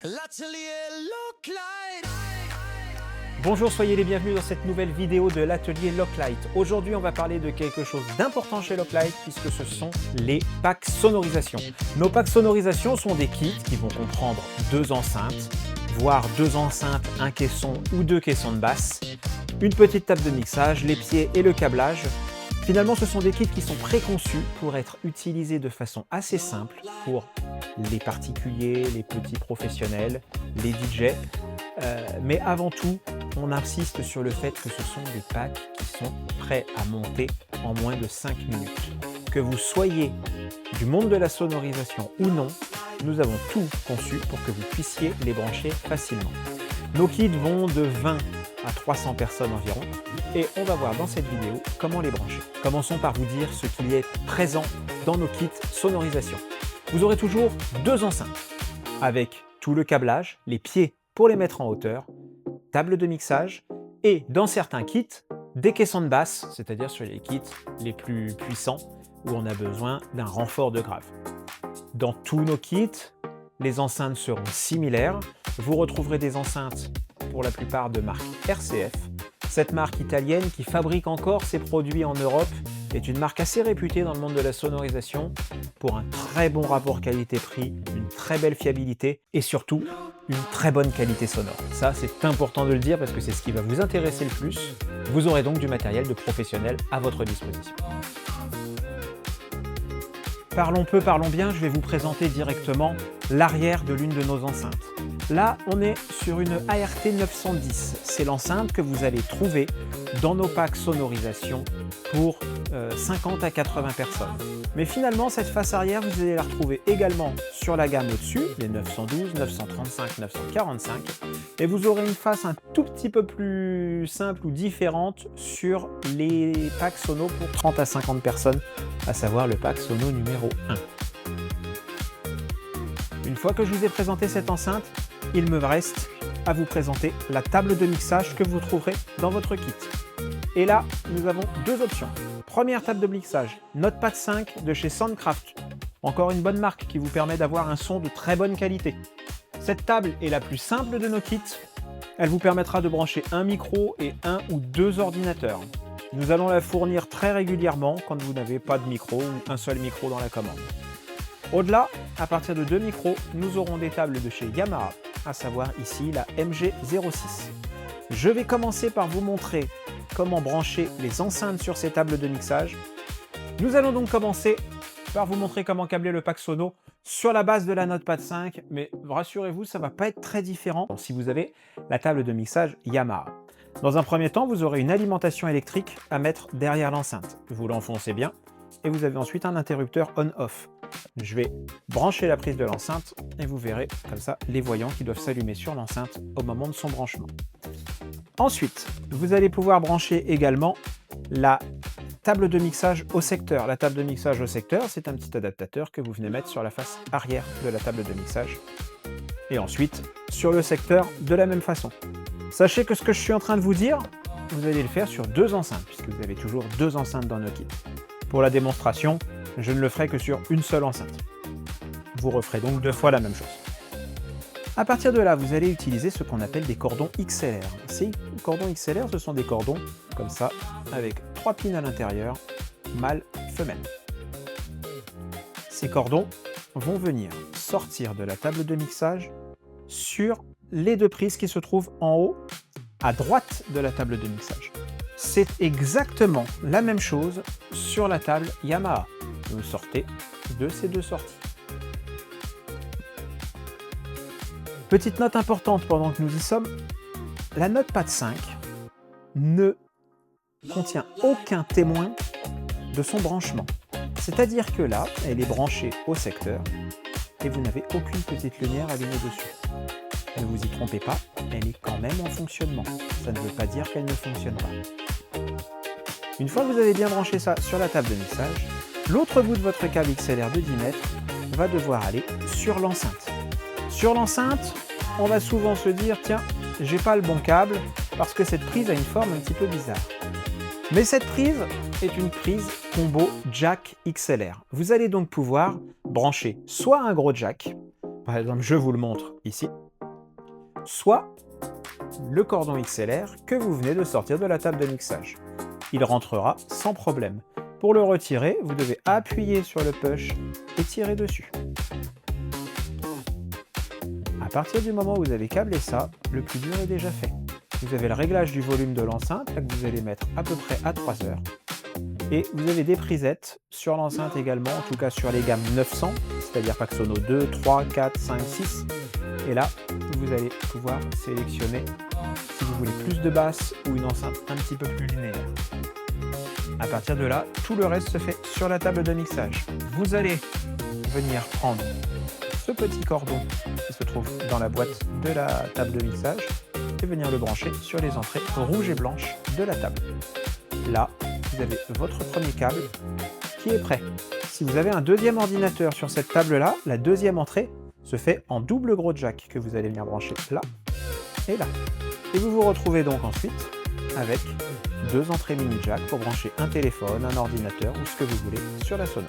L'atelier Locklight. Bonjour, soyez les bienvenus dans cette nouvelle vidéo de l'atelier Locklight. Aujourd'hui, on va parler de quelque chose d'important chez Locklight puisque ce sont les packs sonorisation. Nos packs sonorisation sont des kits qui vont comprendre deux enceintes, voire deux enceintes, un caisson ou deux caissons de basse, une petite table de mixage, les pieds et le câblage. Finalement, ce sont des kits qui sont préconçus pour être utilisés de façon assez simple pour les particuliers, les petits professionnels, les DJ. Mais avant tout, on insiste sur le fait que ce sont des packs qui sont prêts à monter en moins de 5 minutes. Que vous soyez du monde de la sonorisation ou non, nous avons tout conçu pour que vous puissiez les brancher facilement. Nos kits vont de 20 à 300 personnes environ et on va voir dans cette vidéo comment les brancher. Commençons par vous dire ce qu'il y a présent dans nos kits sonorisation. Vous aurez toujours deux enceintes avec tout le câblage, les pieds pour les mettre en hauteur, table de mixage et dans certains kits, des caissons de basse, c'est-à-dire sur les kits les plus puissants où on a besoin d'un renfort de grave. Dans tous nos kits, les enceintes seront similaires. Vous retrouverez des enceintes pour la plupart de marque RCF. Cette marque italienne qui fabrique encore ses produits en Europe est une marque assez réputée dans le monde de la sonorisation pour un très bon rapport qualité-prix, une très belle fiabilité et surtout une très bonne qualité sonore. Ça, c'est important de le dire parce que c'est ce qui va vous intéresser le plus. Vous aurez donc du matériel de professionnel à votre disposition. Parlons peu, parlons bien, je vais vous présenter directement l'arrière de l'une de nos enceintes. Là, on est sur une ART 910. C'est l'enceinte que vous allez trouver dans nos packs sonorisation pour 50 à 80 personnes. Mais finalement, cette face arrière, vous allez la retrouver également sur la gamme au-dessus, les 912, 935, 945. Et vous aurez une face un tout petit peu plus simple ou différente sur les packs sono pour 30 à 50 personnes, à savoir le pack sono numéro 1. Une fois que je vous ai présenté cette enceinte, il me reste à vous présenter la table de mixage que vous trouverez dans votre kit. Et là, nous avons deux options. Première table de mixage, Notepad 5 de chez Soundcraft. Encore une bonne marque qui vous permet d'avoir un son de très bonne qualité. Cette table est la plus simple de nos kits. Elle vous permettra de brancher un micro et un ou deux ordinateurs. Nous allons la fournir très régulièrement quand vous n'avez pas de micro ou un seul micro dans la commande. Au-delà, à partir de deux micros, nous aurons des tables de chez Yamaha, à savoir ici la MG06. Je vais commencer par vous montrer comment brancher les enceintes sur ces tables de mixage. Nous allons donc commencer par vous montrer comment câbler le pack sono sur la base de la Notepad 5, mais rassurez-vous, ça ne va pas être très différent si vous avez la table de mixage Yamaha. Dans un premier temps, vous aurez une alimentation électrique à mettre derrière l'enceinte. Vous l'enfoncez bien et vous avez ensuite un interrupteur on-off. Je vais brancher la prise de l'enceinte et vous verrez comme ça les voyants qui doivent s'allumer sur l'enceinte au moment de son branchement. Ensuite, vous allez pouvoir brancher également la table de mixage au secteur. La table de mixage au secteur, c'est un petit adaptateur que vous venez mettre sur la face arrière de la table de mixage. Et ensuite, sur le secteur, de la même façon. Sachez que ce que je suis en train de vous dire, vous allez le faire sur deux enceintes, puisque vous avez toujours deux enceintes dans nos kits. Pour la démonstration, je ne le ferai que sur une seule enceinte. Vous referez donc deux fois la même chose. À partir de là, vous allez utiliser ce qu'on appelle des cordons XLR. Ces cordons XLR, ce sont des cordons comme ça, avec 3 pins à l'intérieur, mâle, femelle. Ces cordons vont venir sortir de la table de mixage sur les deux prises qui se trouvent en haut, à droite de la table de mixage. C'est exactement la même chose sur la table Yamaha. Vous sortez de ces deux sorties. Petite note importante pendant que nous y sommes, la Notepad 5 ne contient aucun témoin de son branchement. C'est-à-dire que là, elle est branchée au secteur et vous n'avez aucune petite lumière allumée dessus. Ne vous y trompez pas, elle est quand même en fonctionnement. Ça ne veut pas dire qu'elle ne fonctionne pas. Une fois que vous avez bien branché ça sur la table de mixage, l'autre bout de votre câble XLR de 10 mètres va devoir aller sur l'enceinte. Sur l'enceinte, on va souvent se dire « Tiens, j'ai pas le bon câble parce que cette prise a une forme un petit peu bizarre. » Mais cette prise est une prise combo jack XLR. Vous allez donc pouvoir brancher soit un gros jack, par exemple je vous le montre ici, soit le cordon XLR que vous venez de sortir de la table de mixage. Il rentrera sans problème. Pour le retirer, vous devez appuyer sur le push et tirer dessus. À partir du moment où vous avez câblé ça, le plus dur est déjà fait. Vous avez le réglage du volume de l'enceinte, que vous allez mettre à peu près à 3 heures. Et vous avez des prisettes sur l'enceinte également, en tout cas sur les gammes 900, c'est-à-dire Pack Sono 2, 3, 4, 5, 6. Et là, vous allez pouvoir sélectionner si vous voulez plus de basse ou une enceinte un petit peu plus linéaire. À partir de là, tout le reste se fait sur la table de mixage. Vous allez venir prendre ce petit cordon qui se trouve dans la boîte de la table de mixage et venir le brancher sur les entrées rouges et blanches de la table. Là, vous avez votre premier câble qui est prêt. Si vous avez un deuxième ordinateur sur cette table-là, la deuxième entrée se fait en double gros jack que vous allez venir brancher là et là. Et vous vous retrouvez donc ensuite avec deux entrées mini jack pour brancher un téléphone, un ordinateur ou ce que vous voulez sur la Sono.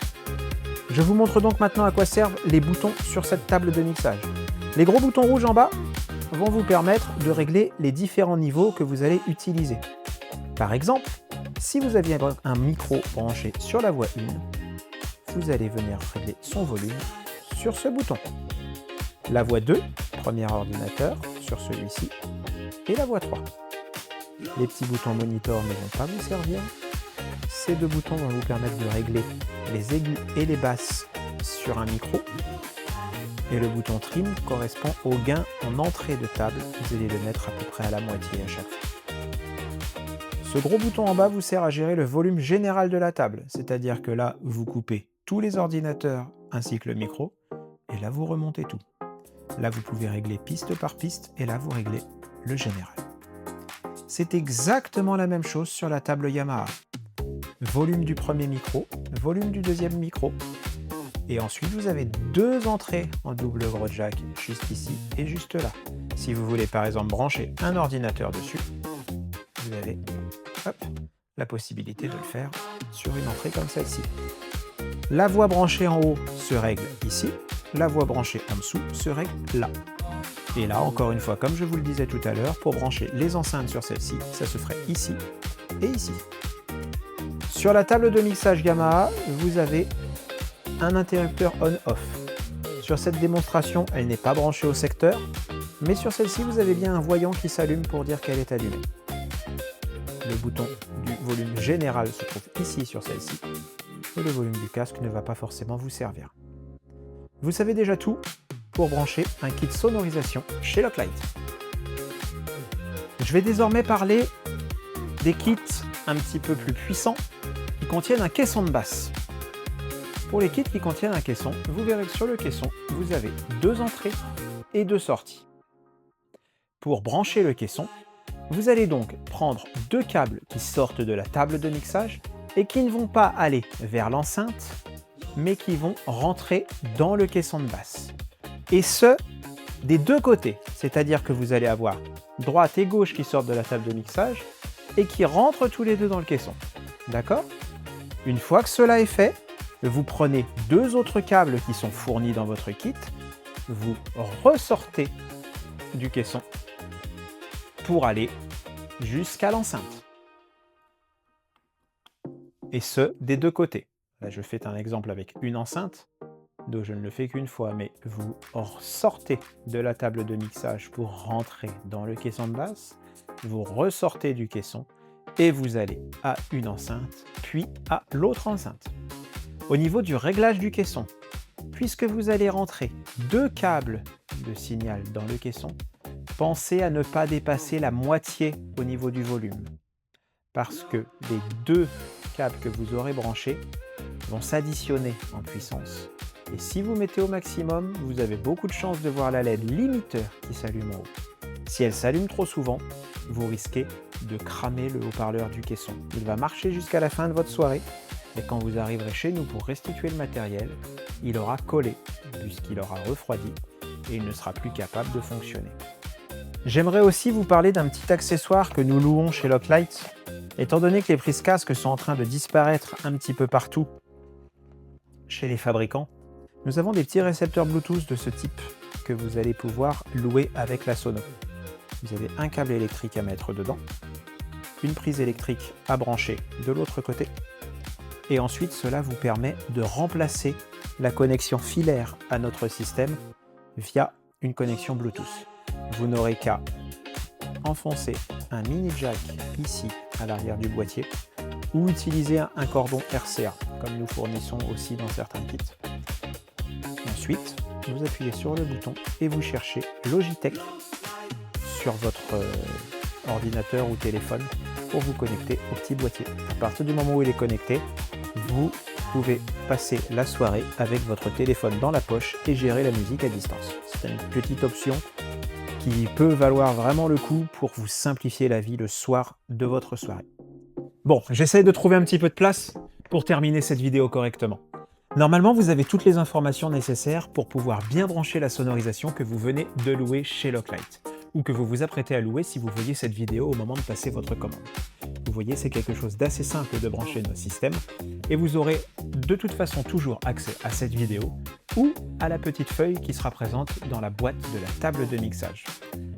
Je vous montre donc maintenant à quoi servent les boutons sur cette table de mixage. Les gros boutons rouges en bas vont vous permettre de régler les différents niveaux que vous allez utiliser. Par exemple, si vous aviez un micro branché sur la voix 1, vous allez venir régler son volume sur ce bouton. La voix 2, premier ordinateur, sur celui-ci, et la voix 3. Les petits boutons monitor ne vont pas vous servir. Ces deux boutons vont vous permettre de régler les aigus et les basses sur un micro. Et le bouton trim correspond au gain en entrée de table. Vous allez le mettre à peu près à la moitié à chaque fois. Ce gros bouton en bas vous sert à gérer le volume général de la table. C'est-à-dire que là, vous coupez tous les ordinateurs ainsi que le micro. Et là, vous remontez tout. Là, vous pouvez régler piste par piste. Et là, vous réglez le général. C'est exactement la même chose sur la table Yamaha. Volume du premier micro, volume du deuxième micro. Et ensuite, vous avez deux entrées en double gros jack, juste ici et juste là. Si vous voulez par exemple brancher un ordinateur dessus, vous avez la possibilité de le faire sur une entrée comme celle-ci. La voix branchée en haut se règle ici, la voix branchée en dessous se règle là. Et là, encore une fois, comme je vous le disais tout à l'heure, pour brancher les enceintes sur celle-ci, ça se ferait ici et ici. Sur la table de mixage Yamaha, vous avez un interrupteur on-off. Sur cette démonstration, elle n'est pas branchée au secteur, mais sur celle-ci, vous avez bien un voyant qui s'allume pour dire qu'elle est allumée. Le bouton du volume général se trouve ici sur celle-ci, et le volume du casque ne va pas forcément vous servir. Vous savez déjà tout pour brancher un kit sonorisation chez Locklight. Je vais désormais parler des kits un petit peu plus puissants qui contiennent un caisson de basse. Pour les kits qui contiennent un caisson, vous verrez que sur le caisson, vous avez deux entrées et deux sorties. Pour brancher le caisson, vous allez donc prendre deux câbles qui sortent de la table de mixage et qui ne vont pas aller vers l'enceinte, mais qui vont rentrer dans le caisson de basse. Et ce, des deux côtés, c'est-à-dire que vous allez avoir droite et gauche qui sortent de la table de mixage et qui rentrent tous les deux dans le caisson. D'accord ? Une fois que cela est fait, vous prenez deux autres câbles qui sont fournis dans votre kit, vous ressortez du caisson pour aller jusqu'à l'enceinte. Et ce, des deux côtés. Là, je fais un exemple avec une enceinte, donc je ne le fais qu'une fois, mais vous sortez de la table de mixage pour rentrer dans le caisson de basse, vous ressortez du caisson et vous allez à une enceinte, puis à l'autre enceinte. Au niveau du réglage du caisson, puisque vous allez rentrer deux câbles de signal dans le caisson, pensez à ne pas dépasser la moitié au niveau du volume, parce que les deux câbles que vous aurez branchés vont s'additionner en puissance. Et si vous mettez au maximum, vous avez beaucoup de chances de voir la LED limiteur qui s'allume en haut. Si elle s'allume trop souvent, vous risquez de cramer le haut-parleur du caisson. Il va marcher jusqu'à la fin de votre soirée, et quand vous arriverez chez nous pour restituer le matériel, il aura collé, puisqu'il aura refroidi, et il ne sera plus capable de fonctionner. J'aimerais aussi vous parler d'un petit accessoire que nous louons chez Locklight. Étant donné que les prises casques sont en train de disparaître un petit peu partout chez les fabricants, nous avons des petits récepteurs Bluetooth de ce type que vous allez pouvoir louer avec la Sono. vous avez un câble électrique à mettre dedans, une prise électrique à brancher de l'autre côté, et ensuite cela vous permet de remplacer la connexion filaire à notre système via une connexion Bluetooth. Vous n'aurez qu'à enfoncer un mini jack ici à l'arrière du boîtier ou utiliser un cordon RCA comme nous fournissons aussi dans certains kits. Ensuite, vous appuyez sur le bouton et vous cherchez Logitech sur votre ordinateur ou téléphone pour vous connecter au petit boîtier. À partir du moment où il est connecté, vous pouvez passer la soirée avec votre téléphone dans la poche et gérer la musique à distance. C'est une petite option qui peut valoir vraiment le coup pour vous simplifier la vie le soir de votre soirée. Bon, j'essaie de trouver un petit peu de place pour terminer cette vidéo correctement. Normalement, vous avez toutes les informations nécessaires pour pouvoir bien brancher la sonorisation que vous venez de louer chez Loclite ou que vous vous apprêtez à louer si vous voyez cette vidéo au moment de passer votre commande. Vous voyez, c'est quelque chose d'assez simple de brancher nos systèmes et vous aurez de toute façon toujours accès à cette vidéo ou à la petite feuille qui sera présente dans la boîte de la table de mixage.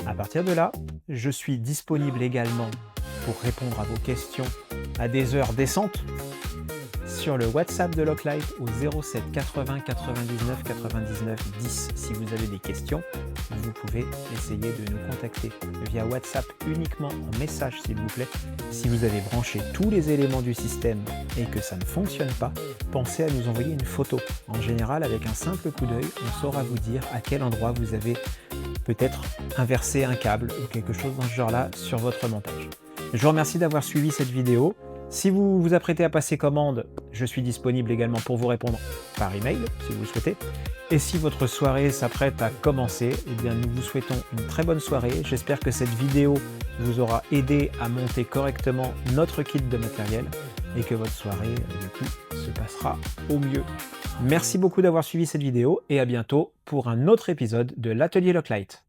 À partir de là, je suis disponible également pour répondre à vos questions à des heures décentes sur le WhatsApp de Loclite au 07 80 99 99 10. Si vous avez des questions, vous pouvez essayer de nous contacter via WhatsApp uniquement en message s'il vous plaît. Si vous avez branché tous les éléments du système et que ça ne fonctionne pas, pensez à nous envoyer une photo. En général, avec un simple coup d'œil, on saura vous dire à quel endroit vous avez peut-être inversé un câble ou quelque chose dans ce genre-là sur votre montage. Je vous remercie d'avoir suivi cette vidéo. Si vous vous apprêtez à passer commande, je suis disponible également pour vous répondre par email, si vous le souhaitez. Et si votre soirée s'apprête à commencer, eh bien nous vous souhaitons une très bonne soirée. J'espère que cette vidéo vous aura aidé à monter correctement notre kit de matériel et que votre soirée, du coup, se passera au mieux. Merci beaucoup d'avoir suivi cette vidéo et à bientôt pour un autre épisode de l'Atelier Loclite.